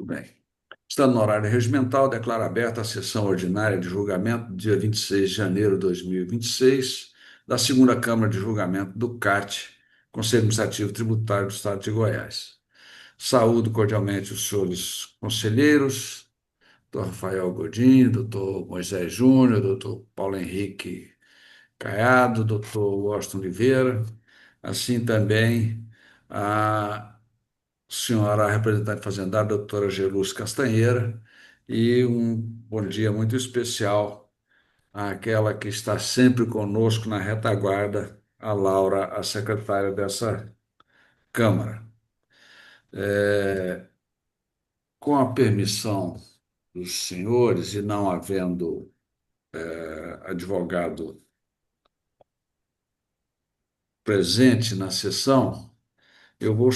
Tudo bem. Estando no horário regimental, declaro aberta a sessão ordinária de julgamento do dia 26 de janeiro de 2026 da segunda Câmara de Julgamento do CAT, Conselho Administrativo Tributário do Estado de Goiás. Saúdo cordialmente os senhores conselheiros, doutor Rafael Godinho, doutor Moisés Júnior, doutor Paulo Henrique Caiado, doutor Washington Oliveira, assim também a senhora representante fazendária, doutora Geluz Castanheira, e um bom dia muito especial àquela que está sempre conosco na retaguarda, a Laura, a secretária dessa Câmara. Com a permissão dos senhores, e não havendo advogado presente na sessão, eu vou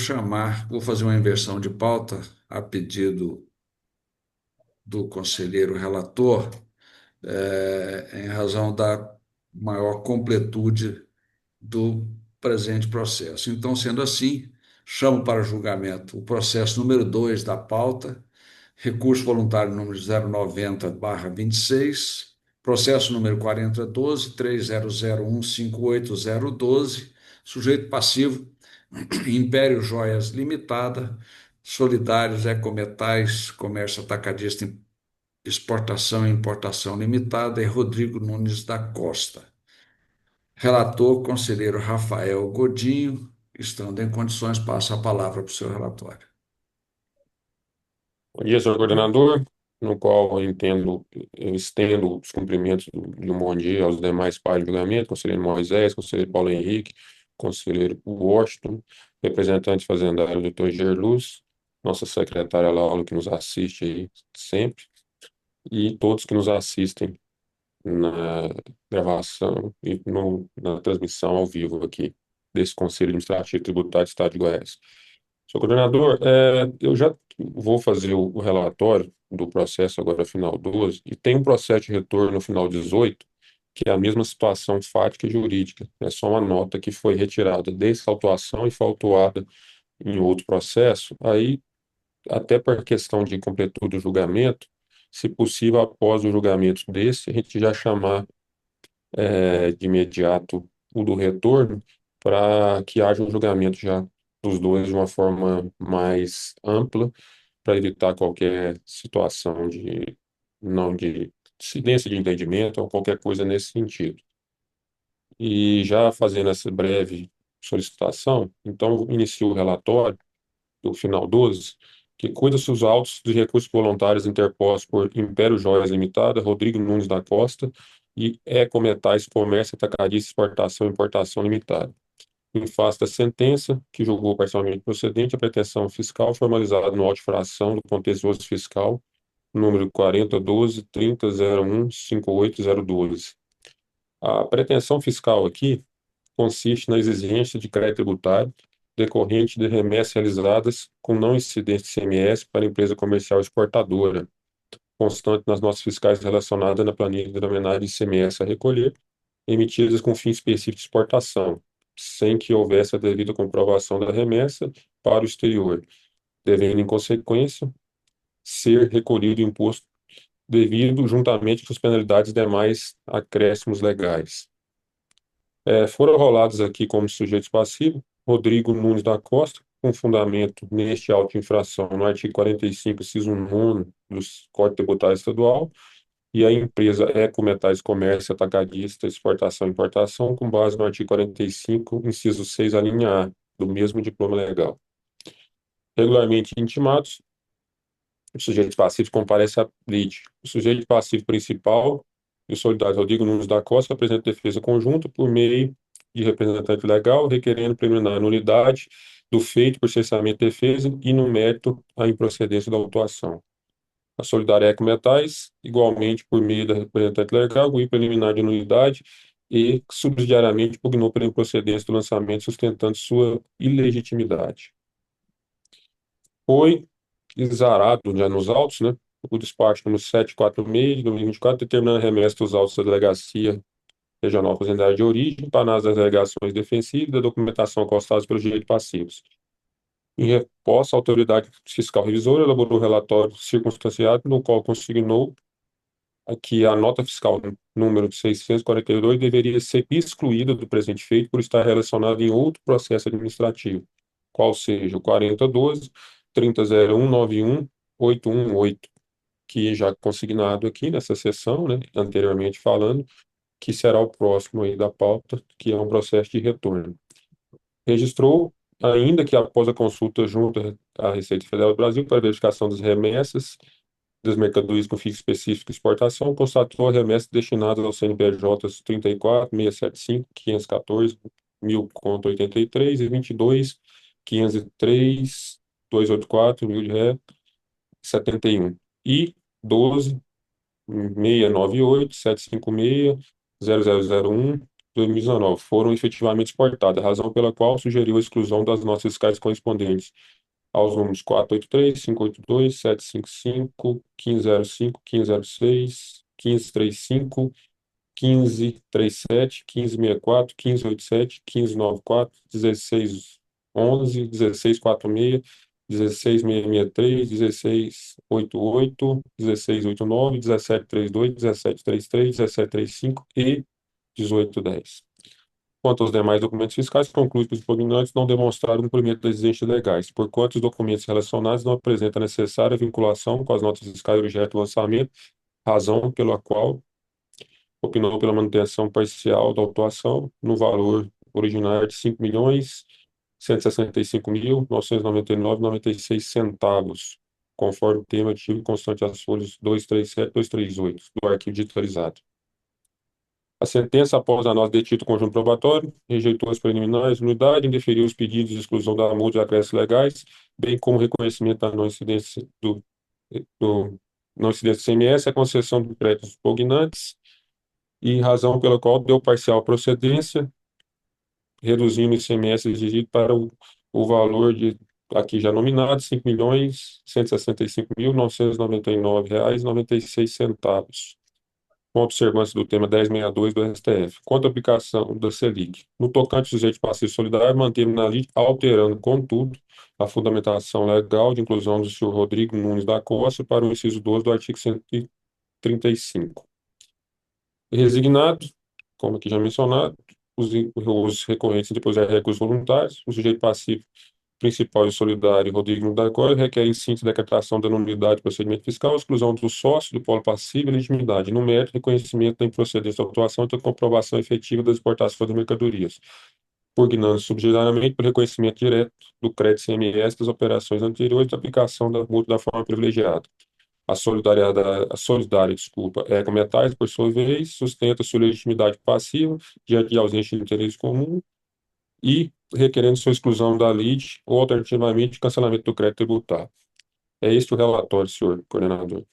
fazer uma inversão de pauta a pedido do conselheiro relator, em razão da maior completude do presente processo. Então, sendo assim, chamo para julgamento o processo número 2 da pauta, recurso voluntário número 090/26, processo número 4012, 30015812, sujeito passivo, Império Joias Limitada, Solidários Ecometais, Comércio Atacadista, Exportação e Importação Limitada, e Rodrigo Nunes da Costa. Relator, conselheiro Rafael Godinho, estando em condições, passo a palavra para o seu relatório. Bom dia, senhor coordenador, no qual eu estendo os cumprimentos de um bom dia aos demais pares de julgamento, conselheiro Moisés, conselheiro Paulo Henrique, conselheiro Washington, representante fazendário doutor Gerluz, nossa secretária Laura, que nos assiste aí sempre, e todos que nos assistem na gravação e na transmissão ao vivo aqui desse Conselho Administrativo Tributário do Estado de Goiás. Senhor coordenador, eu já vou fazer o relatório do processo agora final 12 e tem um processo de retorno no final 18, que é a mesma situação fática e jurídica. É só uma nota que foi retirada dessa autuação e foi autuada em outro processo. Aí, até por questão de completude do julgamento, se possível, após o julgamento desse, a gente já chamar de imediato o do retorno, para que haja um julgamento já dos dois de uma forma mais ampla, para evitar qualquer situação de não de incidência de entendimento ou qualquer coisa nesse sentido. E já fazendo essa breve solicitação, então inicio o relatório do final 12, que cuida-se dos autos de recursos voluntários interpostos por Império Joias Limitada, Rodrigo Nunes da Costa e Ecometais Comércio Atacadista Exportação e Importação Limitada. Em face da sentença, que julgou parcialmente procedente a pretensão fiscal formalizada no auto de fração do contencioso fiscal número 4012-3001-58012. A pretensão fiscal aqui consiste na exigência de crédito tributário decorrente de remessas realizadas com não incidência de ICMS para a empresa comercial exportadora, constante nas notas fiscais relacionadas na planilha denominada de ICMS a recolher, emitidas com fim específico de exportação, sem que houvesse a devida comprovação da remessa para o exterior, devendo, em consequência, ser recolhido o imposto devido juntamente com as penalidades e demais acréscimos legais. Foram rolados aqui como sujeitos passivos Rodrigo Nunes da Costa, com fundamento neste auto de infração no artigo 45, inciso 9 do Código Tributário Estadual, e a empresa Ecometais Comércio Atacadista Exportação e Importação, com base no artigo 45, inciso 6, a linha A, do mesmo diploma legal. Regularmente intimados, os sujeitos passivos comparecem à lide. O sujeito passivo principal e o solidário Rodrigo Nunes da Costa apresenta defesa conjunta por meio de representante legal, requerendo preliminar nulidade do feito por cessamento de defesa e, no mérito, a improcedência da autuação. A Solidária Ecometais, igualmente por meio da representante legal, o preliminar de nulidade e, subsidiariamente, pugnou pela improcedência do lançamento, sustentando sua ilegitimidade. Foi exarado já nos autos, né? O despacho número 746 de 2024, determinando a remessa dos autos da Delegacia Regional Fazendária de Origem, para as delegações defensivas e da documentação acostadas pelos direitos passivos. Em resposta, a autoridade fiscal revisora elaborou relatório circunstanciado no qual consignou que a nota fiscal número 642 deveria ser excluída do presente feito por estar relacionada em outro processo administrativo, qual seja o 4012, 300191, 818, que já consignado aqui nessa sessão, né, anteriormente falando, que será o próximo aí da pauta, que é um processo de retorno. Registrou ainda que após a consulta junto à Receita Federal do Brasil para verificação das remessas das mercadorias com fim específico de exportação, constatou remessas destinadas aos CNPJs 34, 675, 514, 1000,83 e 22, 503, 284, mil de ré, 71. E 12, 698, 756, 0001, 2019 foram efetivamente exportadas, razão pela qual sugeriu a exclusão das notas fiscais correspondentes aos números 483, 582, 755, 1505, 1506, 1535, 1537, 1564, 1587, 1594, 1611, 1646, 1663, 1688, 1689, 1732, 1733, 1735 e 1810. Quanto aos demais documentos fiscais, conclui que os impugnantes não demonstraram cumprimento das exigências legais, porquanto os documentos relacionados não apresentam a necessária vinculação com as notas fiscais objeto do lançamento, razão pela qual opinou pela manutenção parcial da autuação no valor originário de 5.165.999,96 centavos, conforme o tema artigo constante às folhas 237 e 238 do arquivo digitalizado. A sentença, após análise de título conjunto probatório, rejeitou as preliminares de nulidade, indeferiu os pedidos de exclusão da multa e acréscimos legais, bem como reconhecimento da não incidência do não incidência do CMS, a concessão de créditos pugnantes, e razão pela qual deu parcial procedência, reduzindo o ICMS exigido para o valor de, aqui já nominado, R$ 5.165.999,96, com observância do tema 1062 do STF, quanto à aplicação da Selic. No tocante ao sujeito passivo solidário, manteve na lei, alterando, contudo, a fundamentação legal de inclusão do senhor Rodrigo Nunes da Costa para o inciso 12 do artigo 135. Resignado, como aqui já mencionado, os recorrentes depois de recursos voluntários, o sujeito passivo principal e solidário, Rodrigo Nunes da Costa, requer em síntese decretação da nulidade do procedimento fiscal, exclusão do sócio, do polo passivo e legitimidade, no mérito, reconhecimento da improcedência da autuação e da comprovação efetiva das exportações de mercadorias, pugnando subsidiariamente pelo reconhecimento direto do crédito CMS das operações anteriores da aplicação da multa da forma privilegiada. A solidária, desculpa, Ecometais, por sua vez, sustenta sua legitimidade passiva diante de ausência de interesse comum e requerendo sua exclusão da lide ou, alternativamente, cancelamento do crédito tributário. É este o relatório, senhor coordenador.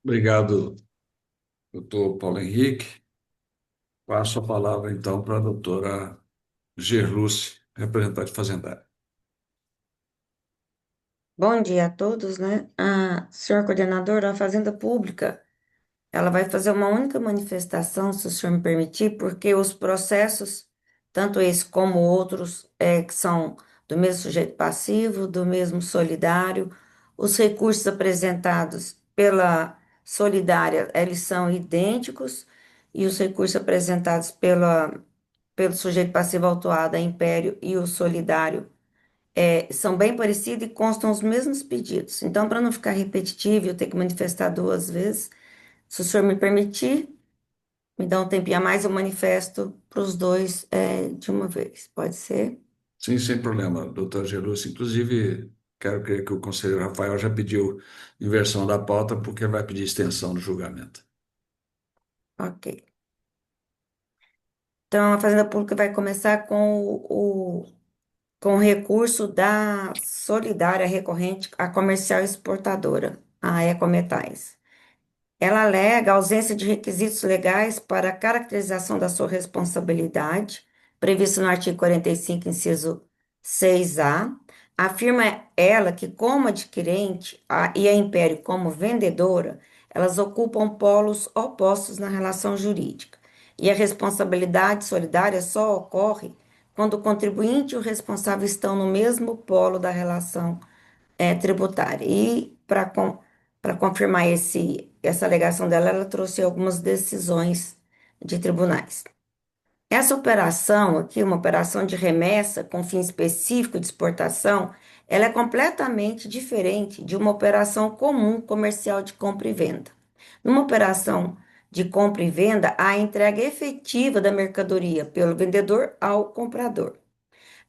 Obrigado, doutor Paulo Henrique. Passo a palavra, então, para a doutora Gerluce, representante fazendária. Bom dia a todos, né? Senhor coordenador, a Fazenda Pública, ela vai fazer uma única manifestação, se o senhor me permitir, porque os processos, tanto esse como outros, que são do mesmo sujeito passivo, do mesmo solidário, os recursos apresentados pela solidária, eles são idênticos, e os recursos apresentados pelo sujeito passivo autuado, a Império, e o solidário, são bem parecidos e constam os mesmos pedidos. Então, para não ficar repetitivo e eu ter que manifestar duas vezes, se o senhor me permitir, me dá um tempinho a mais, eu manifesto para os dois, de uma vez. Pode ser? Sim, sem problema, doutora Gerluce. Inclusive, quero crer que o conselheiro Rafael já pediu inversão da pauta, porque vai pedir extensão do julgamento. Ok. Então, a Fazenda Pública vai começar com o recurso da solidária recorrente à comercial exportadora, a Ecometais. Ela alega a ausência de requisitos legais para a caracterização da sua responsabilidade, previsto no artigo 45, inciso 6A. Afirma ela que, como adquirente e a Império como vendedora, elas ocupam polos opostos na relação jurídica. E a responsabilidade solidária só ocorre quando o contribuinte e o responsável estão no mesmo polo da relação tributária. E para confirmar essa alegação dela, ela trouxe algumas decisões de tribunais. Essa operação aqui, uma operação de remessa com fim específico de exportação, ela é completamente diferente de uma operação comum comercial de compra e venda. Numa operação de compra e venda, há a entrega efetiva da mercadoria pelo vendedor ao comprador.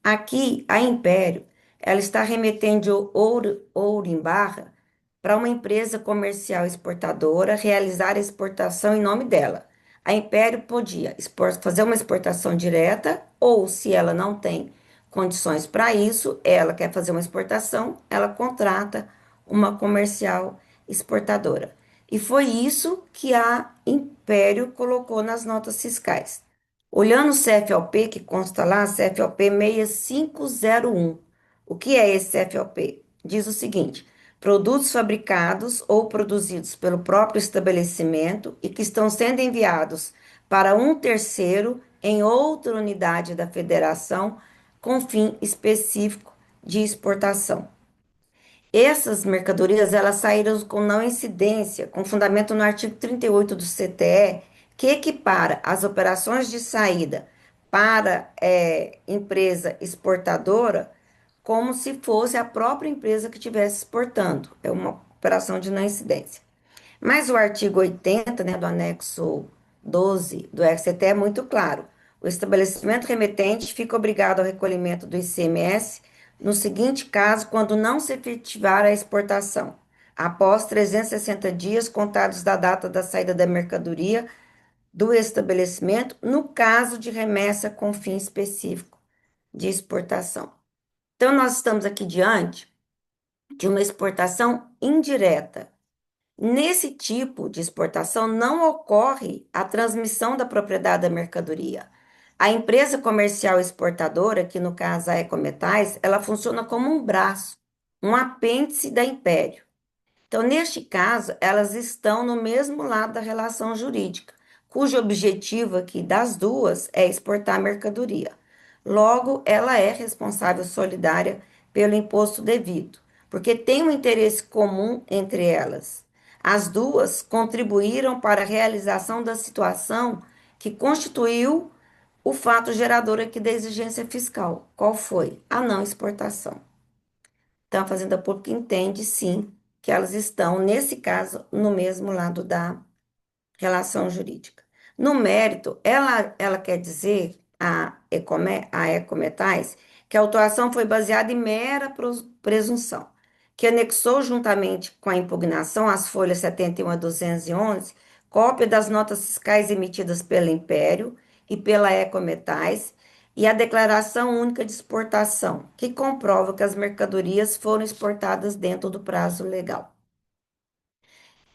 Aqui, a Império, ela está remetendo ouro em barra para uma empresa comercial exportadora realizar a exportação em nome dela. A Império podia fazer uma exportação direta, ou se ela não tem condições para isso, ela quer fazer uma exportação, ela contrata uma comercial exportadora. E foi isso que a Império colocou nas notas fiscais. Olhando o CFLP, que consta lá, CFLP 6501. O que é esse CFLP? Diz o seguinte: produtos fabricados ou produzidos pelo próprio estabelecimento e que estão sendo enviados para um terceiro em outra unidade da federação com fim específico de exportação. Essas mercadorias, elas saíram com não incidência, com fundamento no artigo 38 do CTE, que equipara as operações de saída para empresa exportadora como se fosse a própria empresa que estivesse exportando. É uma operação de não incidência. Mas o artigo 80, né, do anexo 12 do RCT é muito claro. O estabelecimento remetente fica obrigado ao recolhimento do ICMS no seguinte caso, quando não se efetivar a exportação, após 360 dias contados da data da saída da mercadoria do estabelecimento, no caso de remessa com fim específico de exportação. Então, nós estamos aqui diante de uma exportação indireta. Nesse tipo de exportação, não ocorre a transmissão da propriedade da mercadoria. A empresa comercial exportadora, que no caso a Ecometais, ela funciona como um braço, um apêndice da Império. Então, neste caso, elas estão no mesmo lado da relação jurídica, cujo objetivo aqui das duas é exportar mercadoria. Logo, ela é responsável solidária pelo imposto devido, porque tem um interesse comum entre elas. As duas contribuíram para a realização da situação que constituiu o fato gerador aqui da exigência fiscal. Qual foi? A não exportação. Então, a Fazenda Pública entende, sim, que elas estão, nesse caso, no mesmo lado da relação jurídica. No mérito, ela quer dizer, a Ecometais, que a autuação foi baseada em mera presunção, que anexou juntamente com a impugnação as folhas 71 a 211, cópia das notas fiscais emitidas pela Império e pela Ecometais e a declaração única de exportação, que comprova que as mercadorias foram exportadas dentro do prazo legal.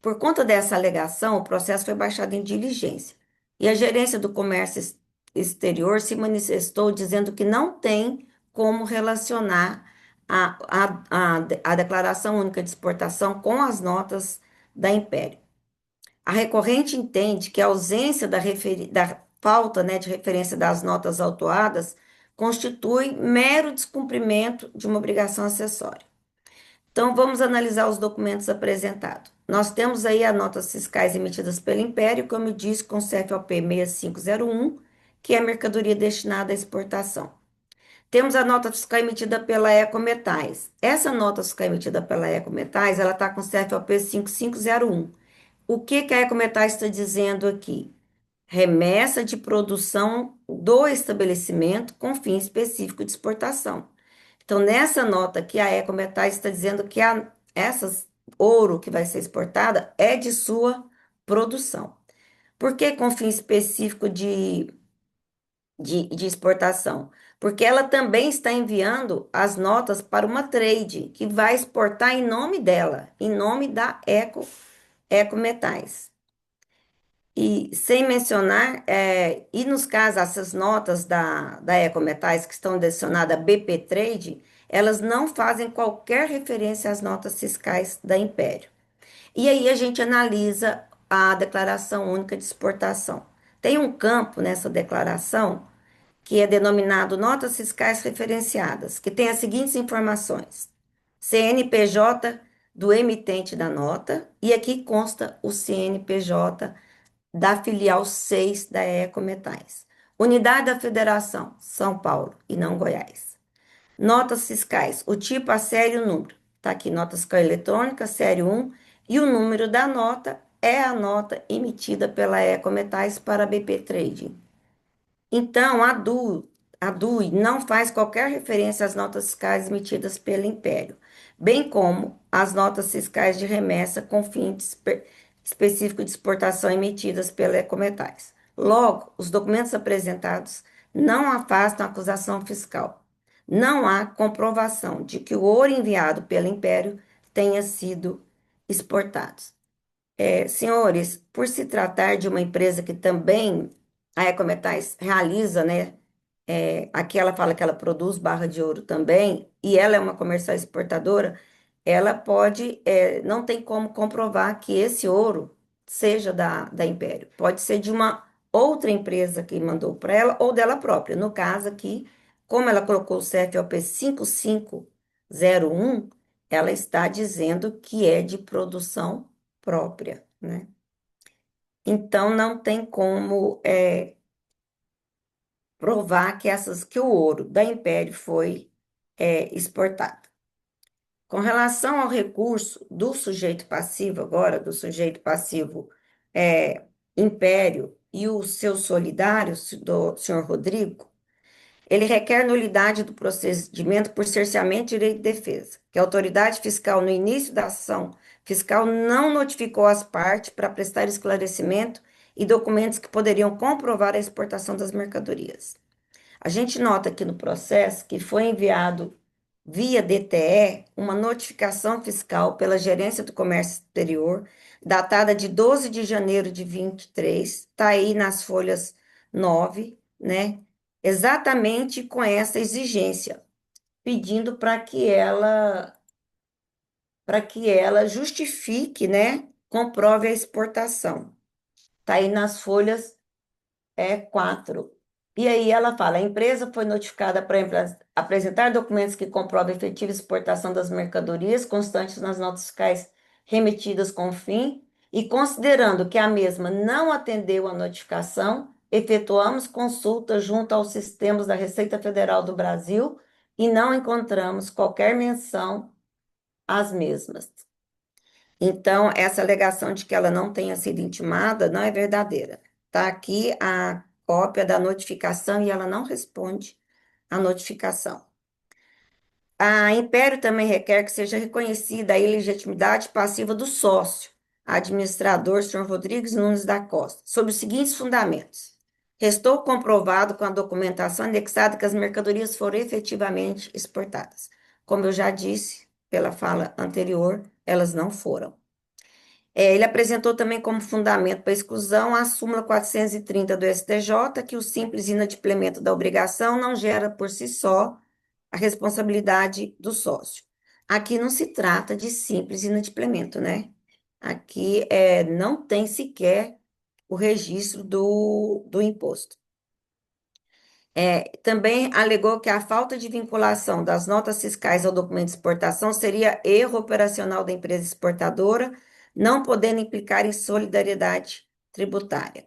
Por conta dessa alegação, o processo foi baixado em diligência e a Gerência do Comércio Exterior se manifestou dizendo que não tem como relacionar a Declaração Única de Exportação com as notas da Império. A recorrente entende que a ausência da falta, né, de referência das notas autuadas constitui mero descumprimento de uma obrigação acessória. Então, vamos analisar os documentos apresentados. Nós temos aí as notas fiscais emitidas pelo Império, como eu disse, com CFOP 6501, que é mercadoria destinada à exportação. Temos a nota fiscal emitida pela Ecometais. Essa nota fiscal emitida pela Ecometais, ela está com CFOP 5501. O que a Ecometais está dizendo aqui? Remessa de produção do estabelecimento com fim específico de exportação. Então, nessa nota aqui, a Ecometais está dizendo que essas ouro que vai ser exportada é de sua produção. Por que com fim específico de exportação? Porque ela também está enviando as notas para uma trade que vai exportar em nome dela, em nome da Ecometais. E sem mencionar, e nos casos, essas notas da Ecometais que estão direcionadas a BP Trade, elas não fazem qualquer referência às notas fiscais da Império. E aí a gente analisa a Declaração Única de Exportação. Tem um campo nessa declaração que é denominado notas fiscais referenciadas, que tem as seguintes informações: CNPJ do emitente da nota, e aqui consta o CNPJ da filial 6 da Ecometais. Unidade da Federação, São Paulo e não Goiás. Notas fiscais, o tipo, a série e o número. Está aqui, nota fiscal eletrônica, série 1, e o número da nota é a nota emitida pela Ecometais para a BP Trading. Então, a DUI não faz qualquer referência às notas fiscais emitidas pelo Império, bem como às notas fiscais de remessa com fim específico de exportação emitidas pela Ecometais. Logo, os documentos apresentados não afastam a acusação fiscal. Não há comprovação de que o ouro enviado pelo Império tenha sido exportado. Senhores, por se tratar de uma empresa que também a Ecometais realiza, né? Aqui ela fala que ela produz barra de ouro também, e ela é uma comercial exportadora, ela pode, não tem como comprovar que esse ouro seja da Império. Pode ser de uma outra empresa que mandou para ela ou dela própria. No caso aqui, como ela colocou o CFOP 5501, ela está dizendo que é de produção própria, né? Então, não tem como provar que o ouro da Império foi exportado. Com relação ao recurso do sujeito passivo, agora, do sujeito passivo Império e o seu solidário, do senhor Rodrigo, ele requer nulidade do procedimento por cerceamento de direito de defesa, que a autoridade fiscal, no início da ação fiscal, não notificou as partes para prestar esclarecimento e documentos que poderiam comprovar a exportação das mercadorias. A gente nota aqui no processo que foi enviado via DTE uma notificação fiscal pela Gerência do Comércio Exterior, datada de 12 de janeiro de 23, está aí nas folhas 9, né? Exatamente com essa exigência, pedindo para que ela justifique, né? Comprove a exportação. Está aí nas folhas 4. E aí ela fala: a empresa foi notificada para apresentar documentos que comprovam a efetiva exportação das mercadorias constantes nas notas fiscais remetidas com o fim, e considerando que a mesma não atendeu à notificação, efetuamos consulta junto aos sistemas da Receita Federal do Brasil e não encontramos qualquer menção às mesmas. Então, essa alegação de que ela não tenha sido intimada não é verdadeira. Está aqui a cópia da notificação e ela não responde à notificação. A Império também requer que seja reconhecida a ilegitimidade passiva do sócio, administrador, senhor Rodrigues Nunes da Costa, sob os seguintes fundamentos: restou comprovado com a documentação anexada que as mercadorias foram efetivamente exportadas. Como eu já disse pela fala anterior, elas não foram. Ele apresentou também como fundamento para exclusão a súmula 430 do STJ, que o simples inadimplemento da obrigação não gera por si só a responsabilidade do sócio. Aqui não se trata de simples inadimplemento, né? Aqui não tem sequer o registro do imposto. Também alegou que a falta de vinculação das notas fiscais ao documento de exportação seria erro operacional da empresa exportadora, não podendo implicar em solidariedade tributária.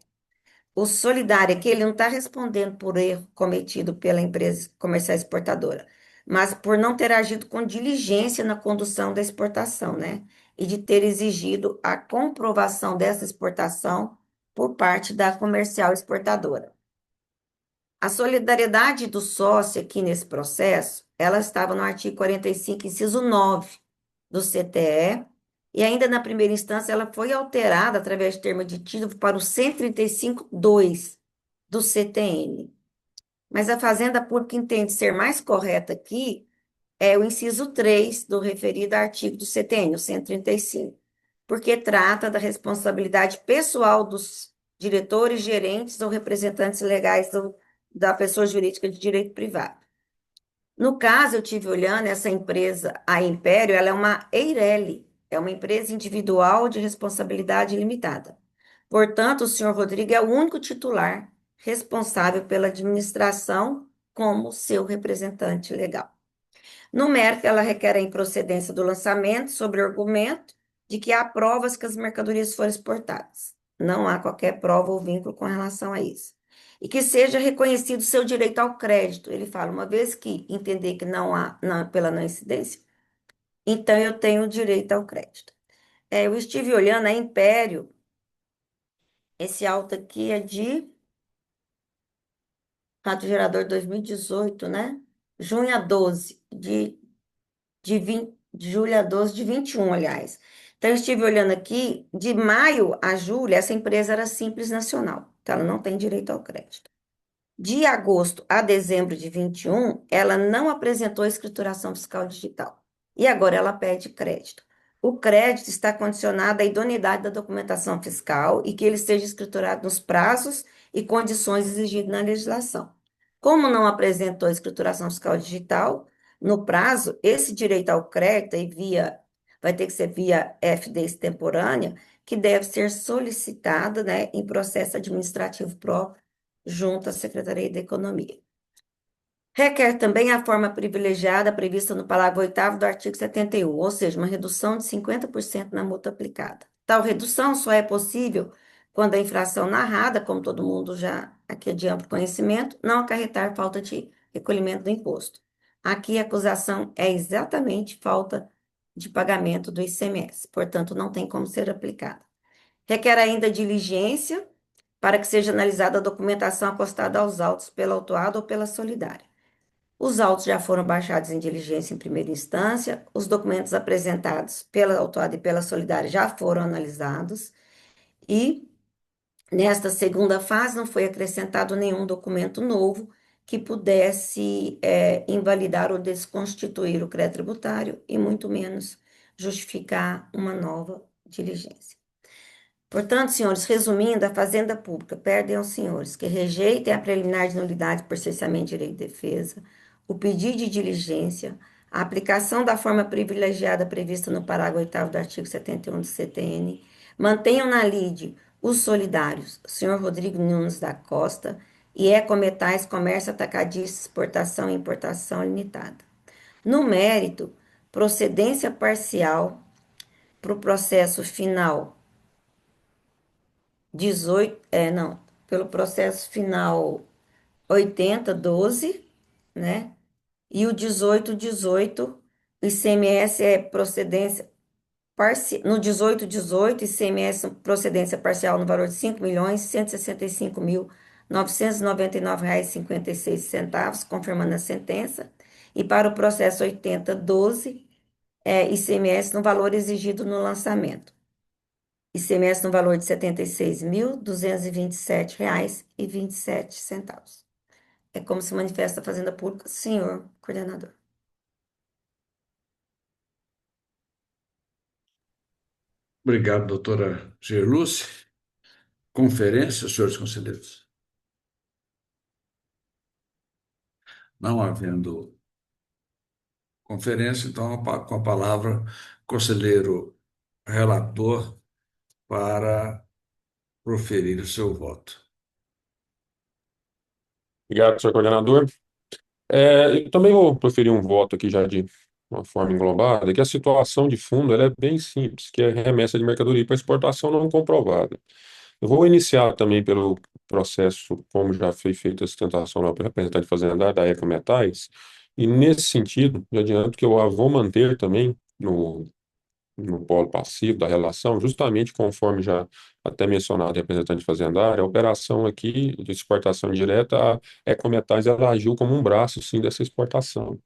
O solidário aqui, ele não está respondendo por erro cometido pela empresa comercial exportadora, mas por não ter agido com diligência na condução da exportação, né? E de ter exigido a comprovação dessa exportação por parte da comercial exportadora. A solidariedade do sócio aqui nesse processo, ela estava no artigo 45, inciso 9 do CTE, e ainda na primeira instância ela foi alterada através de termo aditivo para o 135.2 do CTN. Mas a Fazenda Pública entende ser mais correta aqui o inciso 3 do referido artigo do CTN, o 135, porque trata da responsabilidade pessoal dos diretores, gerentes ou representantes legais da pessoa jurídica de direito privado. No caso, eu tive olhando, essa empresa, a Império, ela é uma EIRELI, é uma empresa individual de responsabilidade limitada. Portanto, o senhor Rodrigo é o único titular responsável pela administração como seu representante legal. No mérito, ela requer a improcedência do lançamento sobre o argumento de que há provas que as mercadorias foram exportadas. Não há qualquer prova ou vínculo com relação a isso. E que seja reconhecido seu direito ao crédito. Ele fala, uma vez que entender que não há, pela não incidência, então eu tenho direito ao crédito. Eu estive olhando a Império, esse auto aqui é de fato gerador 2018, né? Junho a 12 de julho a 12 de 21, aliás. Então, eu estive olhando aqui, de maio a julho, essa empresa era Simples Nacional, então ela não tem direito ao crédito. De agosto a dezembro de 21, ela não apresentou escrituração fiscal digital. E agora ela pede crédito. O crédito está condicionado à idoneidade da documentação fiscal e que ele esteja escriturado nos prazos e condições exigidos na legislação. Como não apresentou escrituração fiscal digital, no prazo, esse direito ao crédito vai ter que ser via FD extemporânea, que deve ser solicitado, né, em processo administrativo próprio junto à Secretaria da Economia. Requer também a forma privilegiada prevista no parágrafo 8º do artigo 71, ou seja, uma redução de 50% na multa aplicada. Tal redução só é possível quando a infração narrada, como todo mundo já aqui é de amplo conhecimento, não acarretar falta de recolhimento do imposto. Aqui a acusação é exatamente falta de pagamento do ICMS, portanto, não tem como ser aplicada. Requer ainda diligência para que seja analisada a documentação acostada aos autos pela autuada ou pela solidária. Os autos já foram baixados em diligência em primeira instância, os documentos apresentados pela autuada e pela solidária já foram analisados e, nesta segunda fase, não foi acrescentado nenhum documento novo que pudesse invalidar ou desconstituir o crédito tributário e muito menos justificar uma nova diligência. Portanto, senhores, resumindo, a Fazenda Pública pede aos senhores que rejeitem a preliminar de nulidade por cessamento de direito de defesa, o pedido de diligência, a aplicação da forma privilegiada prevista no parágrafo 8º do artigo 71 do CTN, mantenham na lide os solidários, senhor Rodrigo Nunes da Costa, e Ecometais Comércio Atacadista, Exportação e Importação Limitada. No mérito, procedência parcial para o processo final 18, não, pelo processo final 8012, né? E o 1818, o ICMS é procedência parcial, no 1818, ICMS procedência parcial no valor de 5.165.999,56 R$ confirmando a sentença. E para o processo 8012, ICMS no valor exigido no lançamento. ICMS no valor de R$ 76.227,27. É como se manifesta a Fazenda Pública, senhor coordenador. Obrigado, doutora Gerluce. Conferência, senhores conselheiros. Não havendo conferência, então, com a palavra, conselheiro relator para proferir o seu voto. Obrigado, senhor coordenador. Eu também vou proferir um voto aqui já de uma forma englobada, que a situação de fundo ela é bem simples, que é remessa de mercadoria para exportação não comprovada. Eu vou iniciar também pelo processo, como já foi feita a sustentação lá pelo representante fazendário da Ecometais, e nesse sentido, já adianto que eu a vou manter também no polo passivo da relação, justamente conforme já até mencionado o representante fazendário, a operação aqui de exportação direta, a Ecometais, ela agiu como um braço, sim, dessa exportação.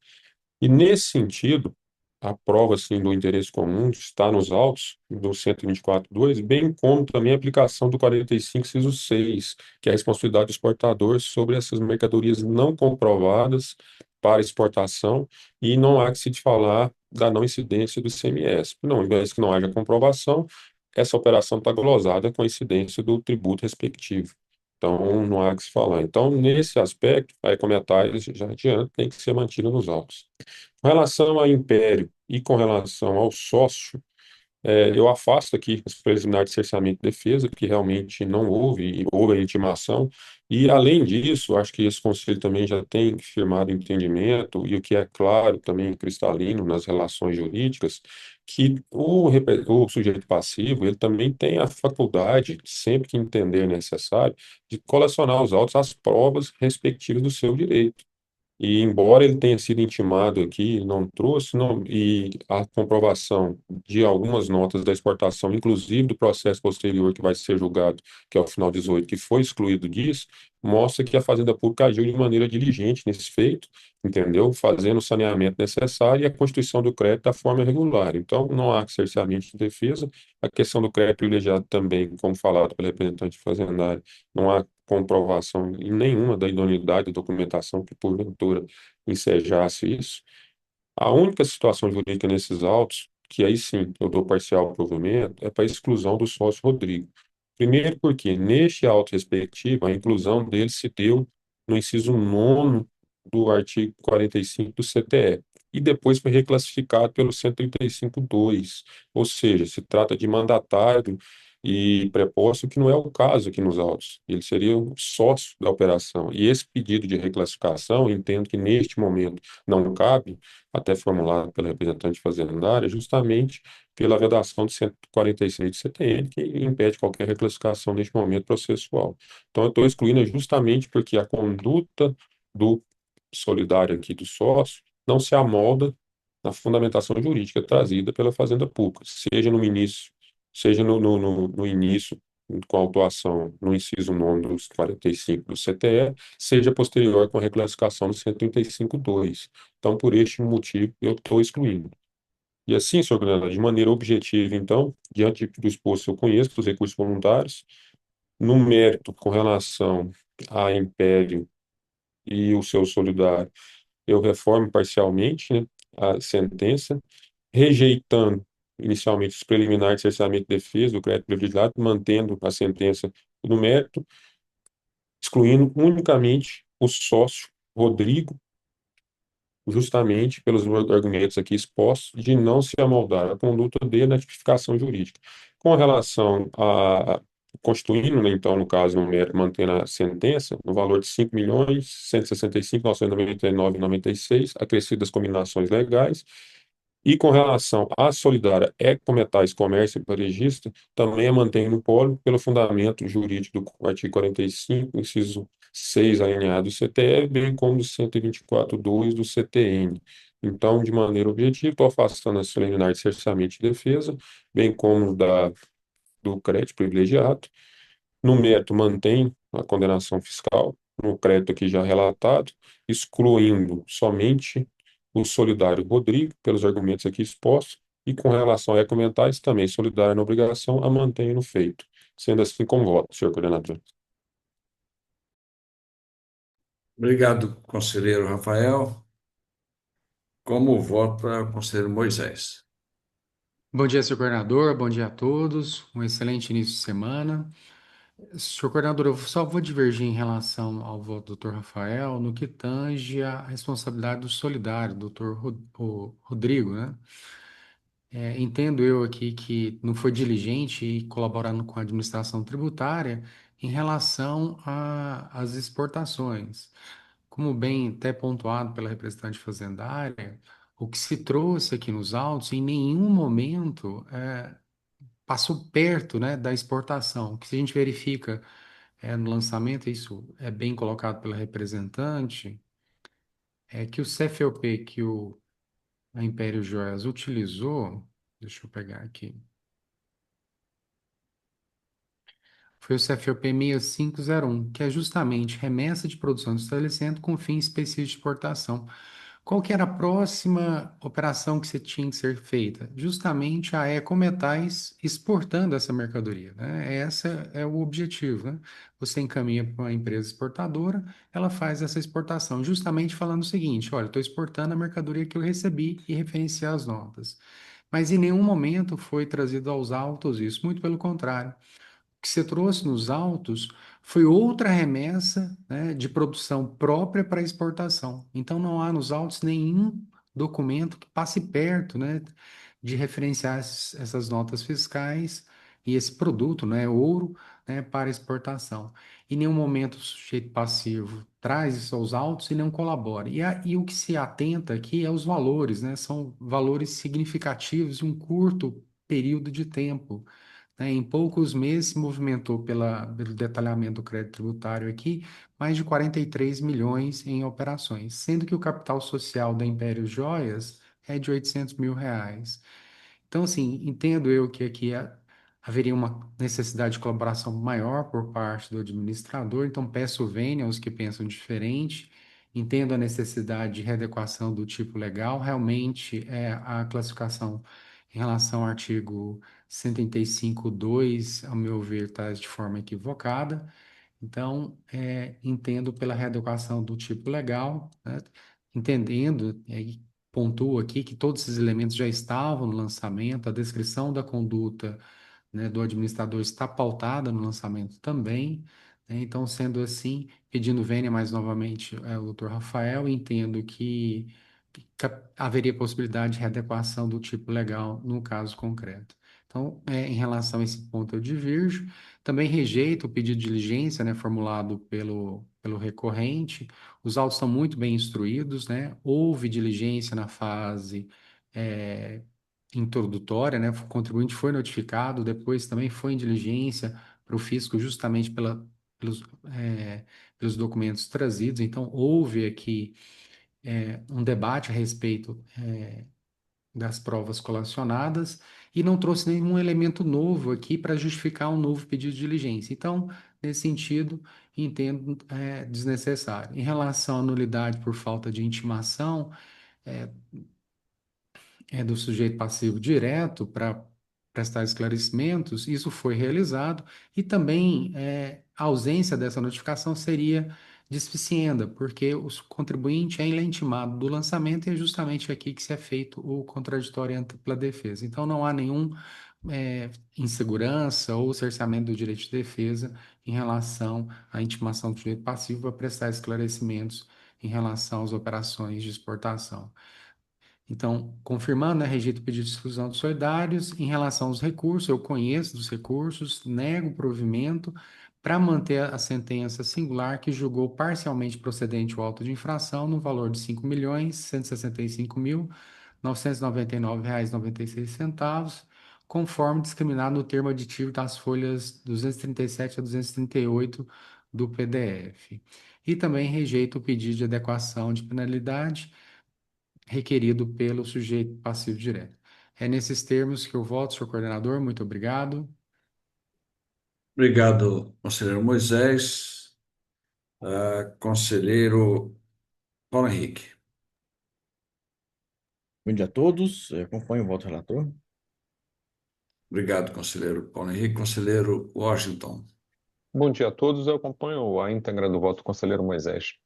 E nesse sentido, a prova, sim, do interesse comum está nos autos do 124.2, bem como também a aplicação do 45, inciso 6, que é a responsabilidade do exportador sobre essas mercadorias não comprovadas para exportação, e não há que se falar da não incidência do ICMS. Não, em vez que não haja comprovação, essa operação está glosada com a incidência do tributo respectivo. Então, não há que se falar. Então, nesse aspecto, a Ecometais, já adianta, tem que ser mantida nos autos. Com relação ao império e com relação ao sócio, Eu afasto aqui as preliminares de cerceamento e defesa, que realmente não houve, e houve a intimação, e além disso, acho que esse conselho também já tem firmado entendimento, e o que é claro também cristalino nas relações jurídicas, que o sujeito passivo, ele também tem a faculdade, sempre que entender necessário, de colecionar os autos às provas respectivas do seu direito. E embora ele tenha sido intimado aqui, não trouxe, não, e a comprovação de algumas notas da exportação, inclusive do processo posterior que vai ser julgado, que é o final 18, que foi excluído disso, mostra que a Fazenda Pública agiu de maneira diligente nesse feito, entendeu? Fazendo o saneamento necessário e a constituição do crédito da forma regular. Então, não há cerceamento de defesa. A questão do crédito privilegiado também, como falado pelo representante fazendário, não há comprovação em nenhuma da idoneidade da documentação que, porventura, ensejasse isso. A única situação jurídica nesses autos, que aí sim eu dou parcial provimento, é para a exclusão do sócio Rodrigo. Primeiro porque, neste auto respectivo, a inclusão dele se deu no inciso 9º do artigo 45 do CTE, e depois foi reclassificado pelo 135.2, ou seja, se trata de mandatário e preposto, que não é o caso aqui nos autos. Ele seria o sócio da operação. E esse pedido de reclassificação, entendo que neste momento não cabe, até formulado pelo representante fazendário, justamente pela vedação de 146 do CTN, que impede qualquer reclassificação neste momento processual. Então, eu estou excluindo justamente porque a conduta do solidário aqui do sócio não se amolda na fundamentação jurídica trazida pela Fazenda Pública, seja no início, seja no início, com a autuação no inciso 9 dos 45 do CTE, seja posterior com a reclassificação do 135.2. Então, por este motivo, eu estou excluindo. E assim, senhor Grana, de maneira objetiva, então, diante do exposto, eu conheço os recursos voluntários, no mérito com relação a Império e o seu solidário, eu reformo parcialmente, né, a sentença, rejeitando inicialmente os preliminares de cerceamento de defesa do crédito privilegiado, mantendo a sentença no mérito, excluindo unicamente o sócio Rodrigo, justamente pelos argumentos aqui expostos, de não se amoldar a conduta dele na tipificação jurídica. Com relação constituindo, né, então, no caso, no mérito, mantendo a sentença, no valor de 5.165.999,96, acrescidas combinações legais, e com relação à solidária Ecometais Comércio e Varejista, também a mantém no polo pelo fundamento jurídico do artigo 45, inciso 6, alineado do CTL, bem como do 124.2 do CTN. Então, de maneira objetiva, estou afastando as preliminares de cerceamento e defesa, bem como do crédito privilegiado. No mérito, mantém a condenação fiscal, no crédito aqui já relatado, excluindo somente o solidário Rodrigo, pelos argumentos aqui expostos, e com relação a ecomentais, também solidário na obrigação, a mantém no feito. Sendo assim, com voto, senhor coordenador. Obrigado, conselheiro Rafael. Como vota o conselheiro Moisés? Bom dia, senhor coordenador. Bom dia a todos. Um excelente início de semana. Senhor coordenador, eu só vou divergir em relação ao voto do Dr. Rafael no que tange a responsabilidade do solidário, doutor Rodrigo, né? Entendo eu aqui que não foi diligente e colaborando com a administração tributária em relação às exportações. Como bem até pontuado pela representante fazendária, o que se trouxe aqui nos autos, em nenhum momento passou perto, né, da exportação. Que se a gente verifica no lançamento, isso é bem colocado pela representante, é que o CFOP a Império Joias utilizou, deixa eu pegar aqui, foi o CFOP 6501, que é justamente remessa de produção de estabelecimento com fim específico de exportação. Qual que era a próxima operação que você tinha que ser feita? Justamente a Ecometais exportando essa mercadoria, né? Esse é o objetivo, né? Você encaminha para uma empresa exportadora, ela faz essa exportação, justamente falando o seguinte: olha, estou exportando a mercadoria que eu recebi e referenciar as notas. Mas em nenhum momento foi trazido aos autos isso, muito pelo contrário que você trouxe nos autos foi outra remessa, né, de produção própria para exportação. Então, não há nos autos nenhum documento que passe perto, né, de referenciar essas notas fiscais e esse produto, né, ouro, né, para exportação. Em nenhum momento o sujeito passivo traz isso aos autos e não colabora. E o que se atenta aqui é os valores, né? São valores significativos em um curto período de tempo, né? Em poucos meses se movimentou pelo detalhamento do crédito tributário aqui, mais de 43 milhões em operações, sendo que o capital social da Império Joias é de 800 mil reais. Então, assim, entendo eu que aqui haveria uma necessidade de colaboração maior por parte do administrador, então peço vênia aos que pensam diferente, entendo a necessidade de readequação do tipo legal, realmente a classificação em relação ao artigo 135.2, ao meu ver, está de forma equivocada, então, entendo pela readequação do tipo legal, né? Entendendo, e aí pontuo aqui que todos esses elementos já estavam no lançamento, a descrição da conduta, né, do administrador está pautada no lançamento também, né? Então, sendo assim, pedindo vênia mais novamente ao doutor Rafael, entendo que haveria possibilidade de readequação do tipo legal no caso concreto. Então, em relação a esse ponto, eu divirjo. Também rejeito o pedido de diligência, né, formulado pelo recorrente. Os autos são muito bem instruídos, né? Houve diligência na fase eh, introdutória, né? O contribuinte foi notificado, depois também foi em diligência para o fisco justamente pelos, pelos documentos trazidos. Então, houve aqui um debate a respeito das provas colacionadas e não trouxe nenhum elemento novo aqui para justificar um novo pedido de diligência. Então, nesse sentido, entendo desnecessário. Em relação à nulidade por falta de intimação, do sujeito passivo direto para prestar esclarecimentos, isso foi realizado e também a ausência dessa notificação seria dispicienda, porque o contribuinte ele é intimado do lançamento e é justamente aqui que se é feito o contraditório pela defesa. Então, não há nenhum insegurança ou cerceamento do direito de defesa em relação à intimação do sujeito passivo para prestar esclarecimentos em relação às operações de exportação. Então, confirmando, né, rejeito o pedido de exclusão dos solidários. Em relação aos recursos, eu conheço dos recursos, nego o provimento para manter a sentença singular que julgou parcialmente procedente o auto de infração no valor de R$ 5.165.999,96, conforme discriminado no termo aditivo das folhas 237 a 238 do PDF. E também rejeito o pedido de adequação de penalidade requerido pelo sujeito passivo direto. É nesses termos que eu voto, senhor coordenador. Muito obrigado. Obrigado, conselheiro Moisés. Conselheiro Paulo Henrique. Bom dia a todos. Eu acompanho o voto do relator. Obrigado, conselheiro Paulo Henrique. Conselheiro Washington. Bom dia a todos. Eu acompanho a íntegra do voto do conselheiro Moisés.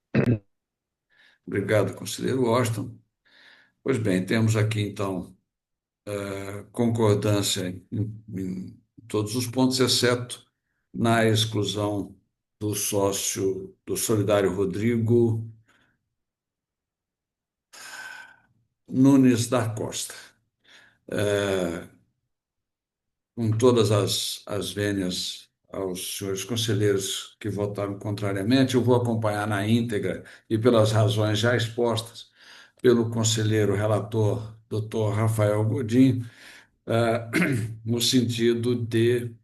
Obrigado, conselheiro Washington. Pois bem, temos aqui, então, concordância em todos os pontos, exceto na exclusão do sócio do Solidário Rodrigo Nunes da Costa. Com todas as vênias aos senhores conselheiros que votaram contrariamente, eu vou acompanhar na íntegra e pelas razões já expostas pelo conselheiro relator, doutor Rafael Godin, no sentido de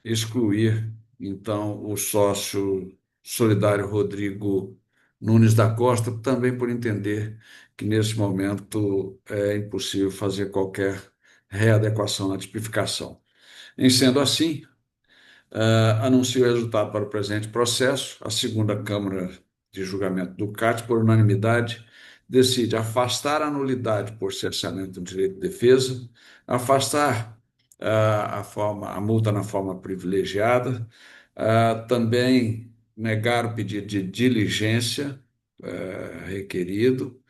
excluir, então, o sócio solidário Rodrigo Nunes da Costa, também por entender que, nesse momento, é impossível fazer qualquer readequação na tipificação. Em sendo assim, anuncio o resultado para o presente processo. A segunda Câmara de Julgamento do CAT, por unanimidade, decide afastar a nulidade por cerceamento do direito de defesa, afastar a multa na forma privilegiada, também negar o pedido de diligência requerido,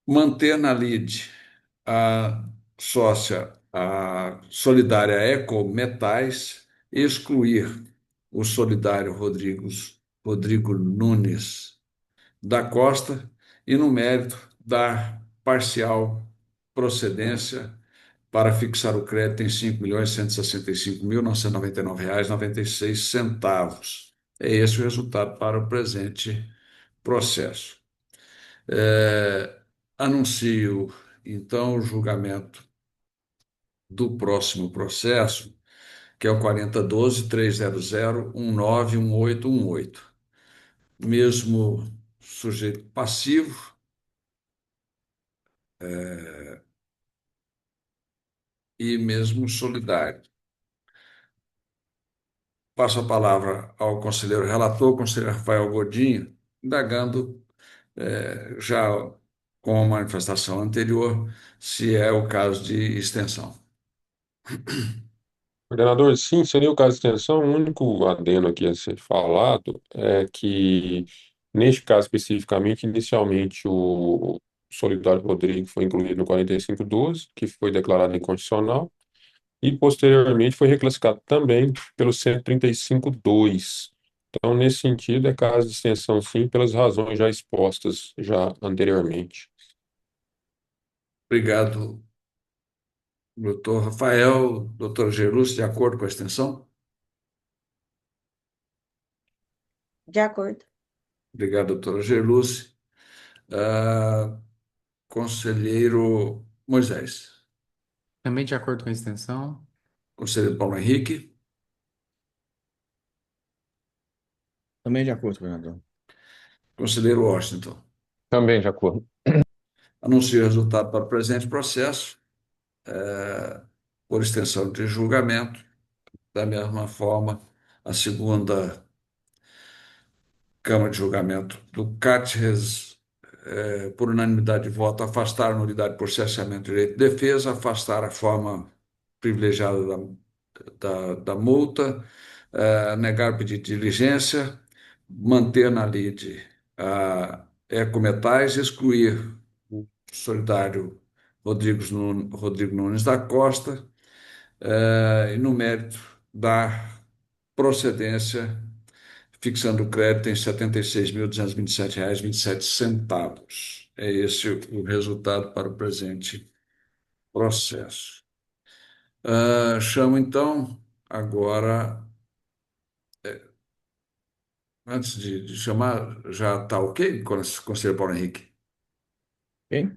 manter na lide a sócia, a solidária Ecometais, excluir o solidário Rodrigo Nunes da Costa e, no mérito, dar parcial procedência para fixar o crédito em R$ 5.165.999,96. É esse o resultado para o presente processo. Anuncio, então, o julgamento do próximo processo, que é o 4012-300-191818. Mesmo sujeito passivo e mesmo solidário. Passo a palavra ao conselheiro relator, conselheiro Rafael Godinho, indagando, já com a manifestação anterior, se é o caso de extensão. Coordenador, sim, seria o caso de extensão. O único adendo aqui a ser falado é que, neste caso especificamente, inicialmente o Solidário Rodrigo foi incluído no 4512, que foi declarado inconstitucional, e posteriormente foi reclassificado também pelo 135.2. Então, nesse sentido, é caso de extensão, sim, pelas razões já expostas já anteriormente. Obrigado, doutor Rafael. Doutor Gerus, de acordo com a extensão? De acordo. Obrigado, doutora Gerluce. Ah, conselheiro Moisés. Também de acordo com a extensão. Conselheiro Paulo Henrique. Também de acordo, governador. Conselheiro Washington. Também de acordo. Anuncio o resultado para o presente processo, por extensão de julgamento. Da mesma forma, a segunda Câmara de Julgamento do CAT, por unanimidade de voto, afastar a nulidade de processamento de direito de defesa, afastar a forma privilegiada da multa, negar o pedido de diligência, manter na lide a Ecometais, excluir o solidário Rodrigo Nunes da Costa, e no mérito da procedência, fixando o crédito em R$ 76.227,27. É esse o resultado para o presente processo. Chamo então agora, antes de chamar, já está ok, conselheiro Paulo Henrique? Ok?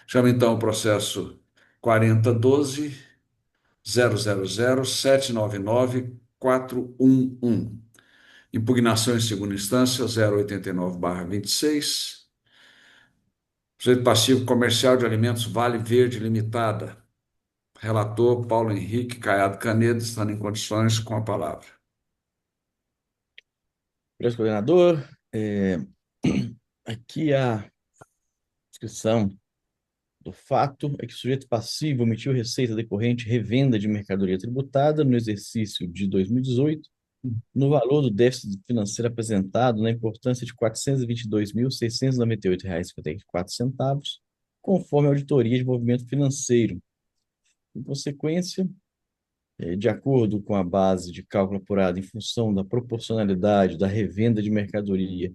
Chamo então o processo 4012-000-799-411. Impugnação em segunda instância 089/26. Sujeito passivo comercial de alimentos Vale Verde Limitada. Relator Paulo Henrique Caiado Canedo, estando em condições, com a palavra. Presidente governador, aqui a descrição do fato é que o sujeito passivo omitiu receita decorrente revenda de mercadoria tributada no exercício de 2018, no valor do déficit financeiro apresentado na importância de R$ 422.698,54, conforme a auditoria de movimento financeiro. Em consequência, de acordo com a base de cálculo apurada em função da proporcionalidade da revenda de mercadoria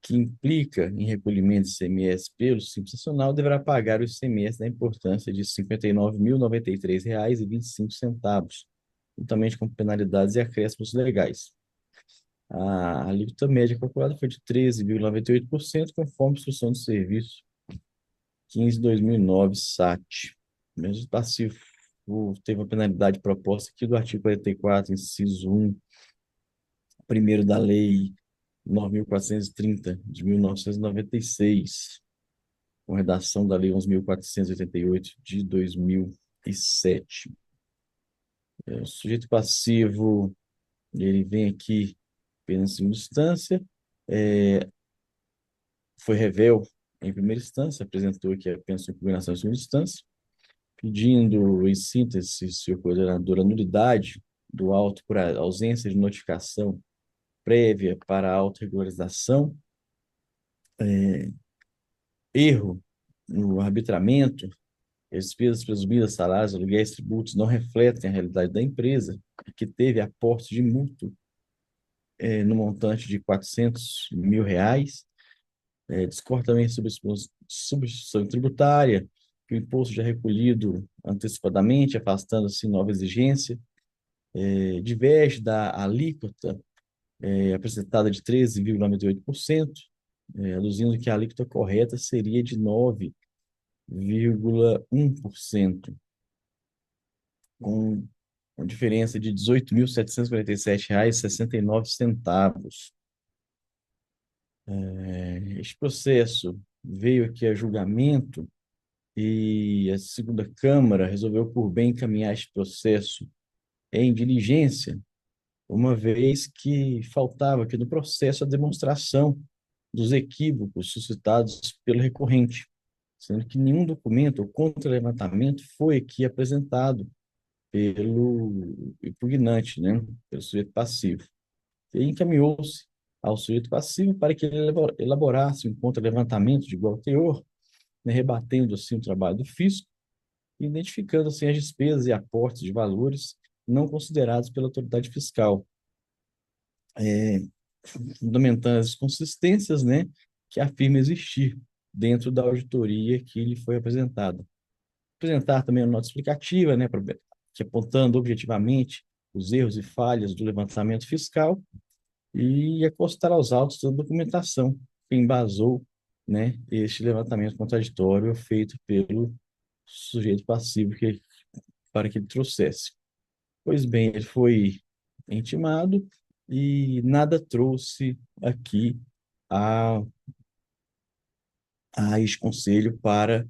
que implica em recolhimento de ICMS pelo Simples Nacional, deverá pagar o ICMS da importância de R$ 59.093,25, juntamente com penalidades e acréscimos legais. A alíquota média calculada foi de 13,98%, conforme instrução de serviço 15/2009, SAT. O mesmo passivo teve uma penalidade proposta aqui do artigo 44, inciso 1, primeiro da Lei 9.430, de 1996, com redação da Lei 11.488, de 2007. O sujeito passivo, ele vem aqui apenas em segunda instância, foi réu em primeira instância, apresentou aqui apenas sua impugnação em segunda instância, pedindo, em síntese, senhor coordenador, a nulidade do auto por ausência de notificação prévia para a autorregularização, erro no arbitramento, as despesas presumidas, salários, aluguéis, tributos não refletem a realidade da empresa, que teve aporte de mútuo no montante de R$ 400 mil, discordamento sobre substituição tributária, que o imposto já é recolhido antecipadamente, afastando assim nova exigência, diverge da alíquota apresentada de 13,98%, aduzindo que a alíquota correta seria de 9,1%, com uma diferença de R$ 18.747,69. Este processo veio aqui a julgamento e a segunda Câmara resolveu por bem encaminhar este processo em diligência, uma vez que faltava aqui no processo a demonstração dos equívocos suscitados pelo recorrente, sendo que nenhum documento ou contra-levantamento foi aqui apresentado pelo impugnante, né, pelo sujeito passivo. E encaminhou-se ao sujeito passivo para que ele elaborasse um contra-levantamento de igual teor, né, rebatendo assim o trabalho do fisco, identificando assim as despesas e aportes de valores não considerados pela autoridade fiscal, fundamentando as inconsistências, né, que afirma existir dentro da auditoria que lhe foi apresentada. Apresentar também uma nota explicativa, né, que apontando objetivamente os erros e falhas do levantamento fiscal e acostar aos autos da documentação que embasou, né, este levantamento contraditório feito pelo sujeito passivo para que ele trouxesse. Pois bem, ele foi intimado e nada trouxe aqui a, a ex-conselho para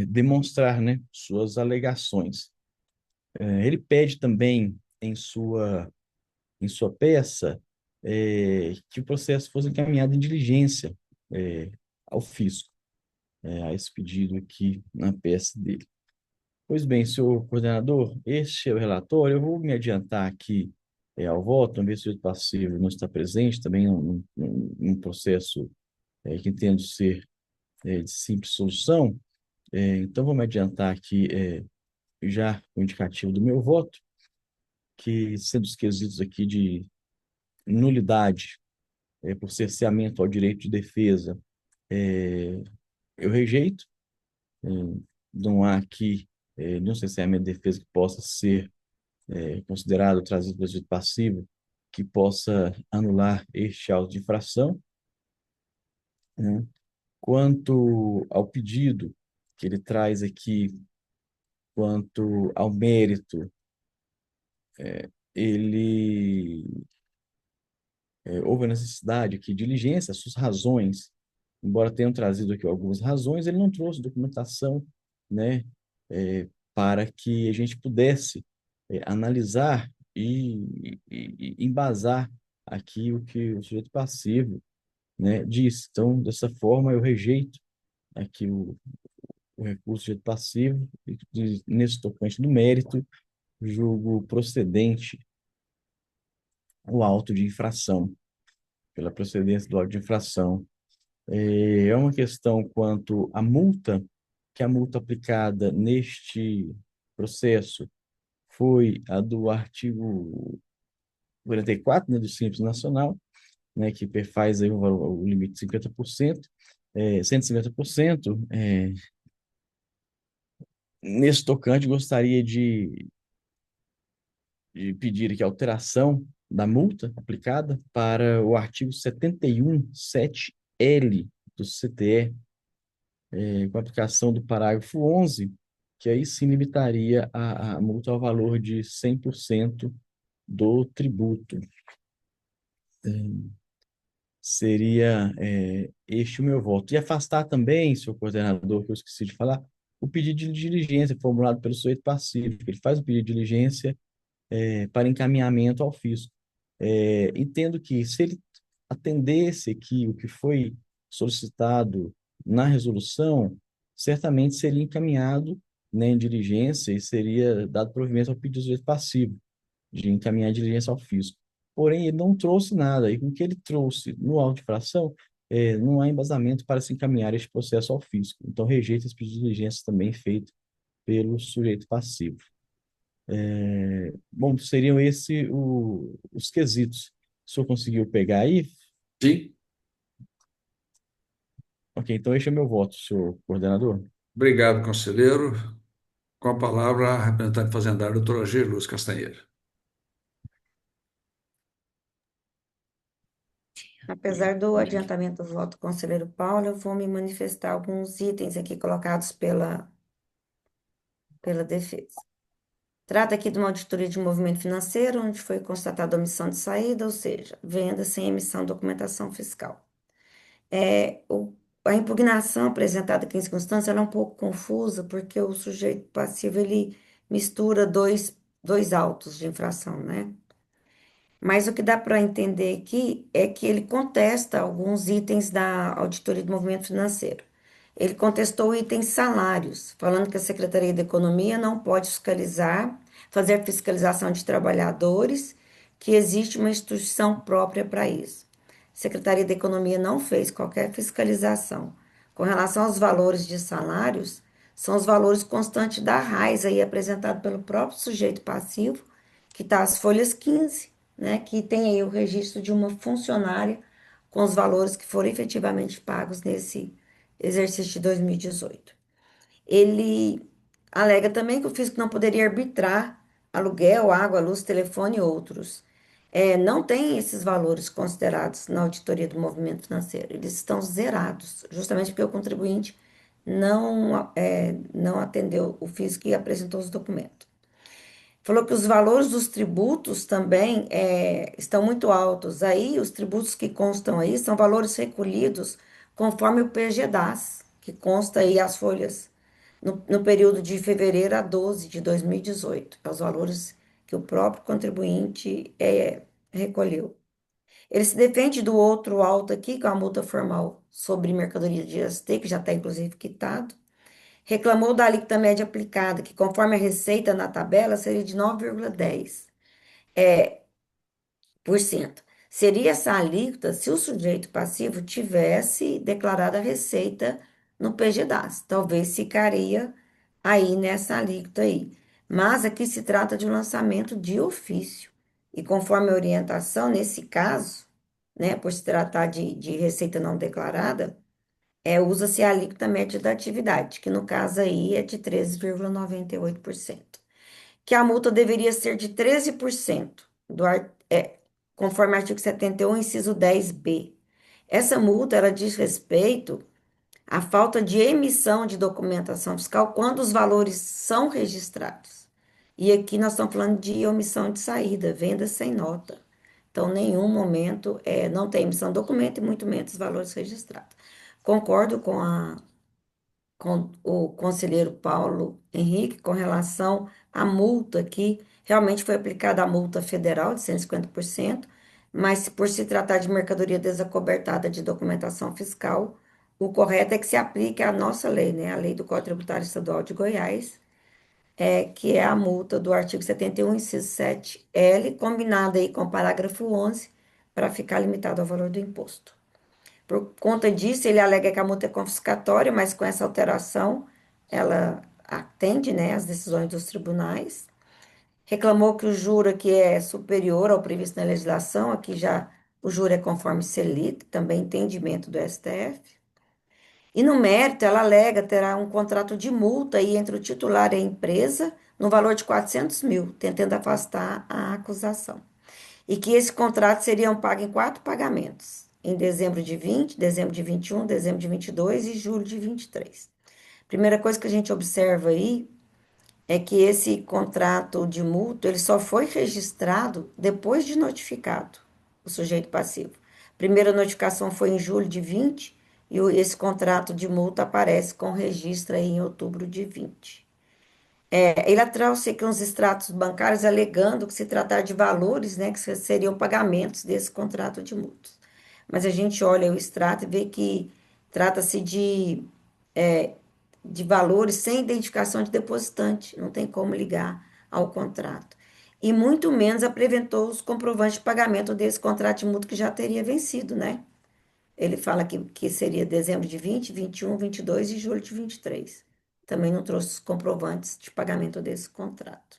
demonstrar, né, suas alegações. Ele pede também em sua peça que o processo fosse encaminhado em diligência ao fisco, a esse pedido aqui na peça dele. Pois bem, senhor coordenador, este é o relatório. Eu vou me adiantar aqui ao voto, uma vez que o passivo não está presente, também um processo que entendo ser de simples solução. Então, vou me adiantar aqui já o indicativo do meu voto, que sendo os quesitos aqui de nulidade por cerceamento ao direito de defesa, eu rejeito. Não há aqui nenhum cerceamento de defesa que possa ser considerado trazido pelo sujeito passivo que possa anular este auto de infração, né? Quanto ao pedido que ele traz aqui, quanto ao mérito, ele houve a necessidade aqui de diligência, as suas razões, embora tenham trazido aqui algumas razões, ele não trouxe documentação, né, para que a gente pudesse analisar e embasar aqui o que o sujeito passivo, né, disse. Então, dessa forma, eu rejeito aqui o recurso do sujeito passivo e, nesse tocante do mérito, julgo procedente o auto de infração, pela procedência do auto de infração. É uma questão quanto à multa, que a multa aplicada neste processo foi a do artigo 44, né, do Simples Nacional, né, que perfaz aí o limite de 50%, 150%. Nesse tocante, gostaria de pedir aqui a alteração da multa aplicada para o artigo 71.7L do CTE, com a aplicação do parágrafo 11, que aí sim limitaria a multa ao valor de 100% do tributo. Seria este o meu voto. E afastar também, senhor coordenador, que eu esqueci de falar, o pedido de diligência formulado pelo sujeito passivo. Ele faz o pedido de diligência para encaminhamento ao fisco. Entendo que se ele atendesse aqui o que foi solicitado na resolução, certamente seria encaminhado, né, em diligência e seria dado provimento ao pedido do sujeito passivo de encaminhar a diligência ao fisco. Porém, ele não trouxe nada, e com o que ele trouxe no auto de infração, não há embasamento para se encaminhar este processo ao fisco. Então, rejeita esse pedido de diligência também feito pelo sujeito passivo. Bom, seriam esses os quesitos. O senhor conseguiu pegar aí? Sim, Ok, então este é meu voto, senhor coordenador. Obrigado, conselheiro. Com a palavra, a representante fazendária, doutora G. Luz Castanheira. Apesar do adiantamento do voto do conselheiro Paulo, eu vou me manifestar alguns itens aqui colocados pela defesa. Trata aqui de uma auditoria de movimento financeiro, onde foi constatada omissão de saída, ou seja, venda sem emissão de documentação fiscal. A impugnação apresentada aqui em circunstância ela é um pouco confusa, porque o sujeito passivo ele mistura dois autos de infração, né? Mas o que dá para entender aqui é que ele contesta alguns itens da auditoria do movimento financeiro. Ele contestou o item salários, falando que a Secretaria da Economia não pode fazer fiscalização de trabalhadores, que existe uma instituição própria para isso. A Secretaria da Economia não fez qualquer fiscalização. Com relação aos valores de salários, são os valores constantes da RAIS aí apresentado pelo próprio sujeito passivo, que está as folhas 15, né, que tem aí o registro de uma funcionária com os valores que foram efetivamente pagos nesse exercício de 2018. Ele alega também que o fisco não poderia arbitrar aluguel, água, luz, telefone e outros. Não tem esses valores considerados na auditoria do movimento financeiro, eles estão zerados, justamente porque o contribuinte não atendeu o fisco e apresentou os documentos. Falou que os valores dos tributos também estão muito altos. Aí, os tributos que constam aí são valores recolhidos conforme o PGDAS, que consta aí as folhas no período de fevereiro a 12 de 2018. É os valores que o próprio contribuinte recolheu. Ele se defende do outro auto aqui, que é a multa formal sobre mercadoria de GST, que já está inclusive quitado. Reclamou da alíquota média aplicada, que conforme a receita na tabela seria de 9,10%. Seria essa alíquota se o sujeito passivo tivesse declarado a receita no PGDAS. Talvez ficaria aí nessa alíquota aí. Mas aqui se trata de um lançamento de ofício. E conforme a orientação, nesse caso, né, por se tratar de receita não declarada, usa-se a alíquota média da atividade, que no caso aí é de 13,98%. Que a multa deveria ser de 13% conforme o artigo 71, inciso 10b. Essa multa, ela diz respeito à falta de emissão de documentação fiscal quando os valores são registrados. E aqui nós estamos falando de omissão de saída, venda sem nota. Então, nenhum momento não tem emissão de documento e muito menos valores registrados. Concordo com o conselheiro Paulo Henrique com relação à multa que realmente foi aplicada a multa federal de 150%, mas por se tratar de mercadoria desacobertada de documentação fiscal, o correto é que se aplique a nossa lei, né, a Lei do Código Tributário Estadual de Goiás, que é a multa do artigo 71, inciso 7L, combinada aí com o parágrafo 11, para ficar limitado ao valor do imposto. Por conta disso, ele alega que a multa é confiscatória, mas com essa alteração, ela atende, né, às decisões dos tribunais. Reclamou que o juro aqui é superior ao previsto na legislação, aqui já o juro é conforme Selic, também entendimento do STF. E no mérito, ela alega terá um contrato de multa aí entre o titular e a empresa, no valor de 400 mil, tentando afastar a acusação e que esse contrato seriam pago em 4 pagamentos, em dezembro de 20, dezembro de 21, dezembro de 22 e julho de 23. Primeira coisa que a gente observa aí é que esse contrato de mútuo, ele só foi registrado depois de notificado o sujeito passivo. Primeira notificação foi em julho de 20 e esse contrato de multa aparece com registro aí em outubro de 20. Ele trouxe aqui uns extratos bancários alegando que se tratar de valores, né, que seriam pagamentos desse contrato de multas. Mas a gente olha o extrato e vê que trata-se de valores sem identificação de depositante, não tem como ligar ao contrato. E muito menos apresentou os comprovantes de pagamento desse contrato de multa que já teria vencido, né? Ele fala que seria dezembro de 20, 21, 22 e julho de 23. Também não trouxe os comprovantes de pagamento desse contrato.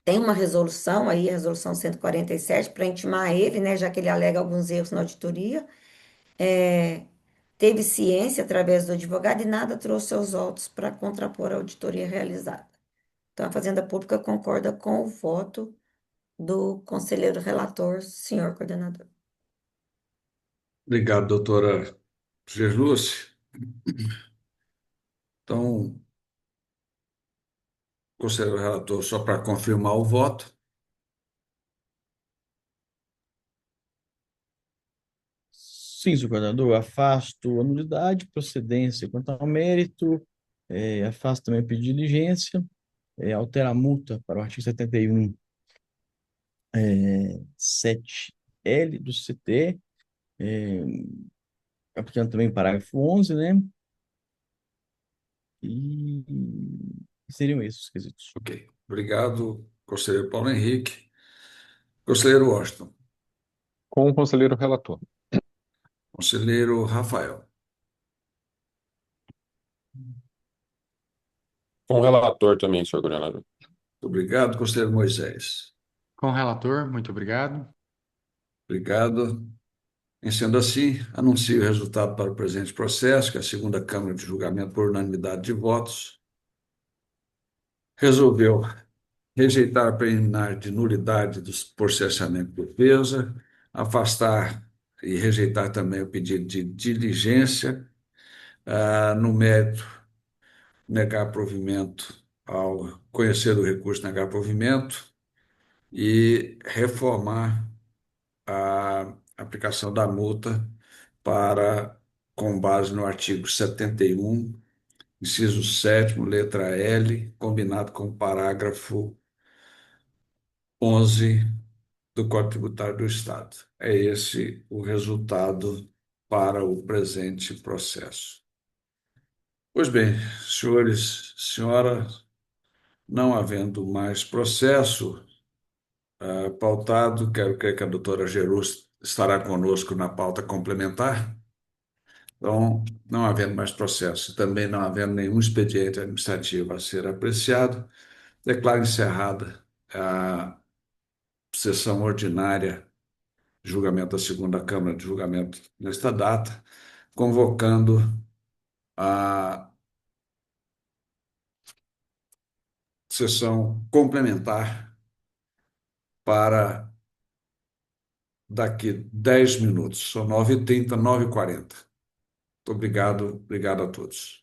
Tem uma resolução aí, a resolução 147, para intimar ele, né, já que ele alega alguns erros na auditoria. teve ciência através do advogado e nada trouxe seus autos para contrapor a auditoria realizada. Então, a Fazenda Pública concorda com o voto do conselheiro relator, senhor coordenador. Obrigado, doutora Gerlúcia. Então, conselheiro relator, só para confirmar o voto. Sim, senhor coordenador, afasto a nulidade, procedência quanto ao mérito, afasto também o pedido de diligência, altera a multa para o artigo 71, 7L do CT, é, aplicando também o parágrafo 11, né? E seriam esses os quesitos. Ok. Obrigado, conselheiro Paulo Henrique. Conselheiro Washington. Com o conselheiro relator. Conselheiro Rafael. Com o relator também, senhor coordenador. Obrigado, conselheiro Moisés. Com o relator, muito obrigado. Obrigado. Em sendo assim, anuncio o resultado para o presente processo, que a segunda Câmara de Julgamento, por unanimidade de votos, resolveu rejeitar a preliminar de nulidade do processamento de defesa, afastar e rejeitar também o pedido de diligência, no mérito, negar provimento ao conhecer do recurso, negar provimento e reformar a aplicação da multa para, com base no artigo 71, inciso 7º, letra L, combinado com o parágrafo 11 do Código Tributário do Estado. É esse o resultado para o presente processo. Pois bem, senhores, senhora, não havendo mais processo pautado, quero crer que a doutora Gerus estará conosco na pauta complementar. Então, não havendo mais processo, também não havendo nenhum expediente administrativo a ser apreciado, declaro encerrada a sessão ordinária de julgamento da segunda Câmara de Julgamento nesta data, convocando a sessão complementar para daqui 10 minutos. São 9h30, 9h40. Muito obrigado, obrigado a todos.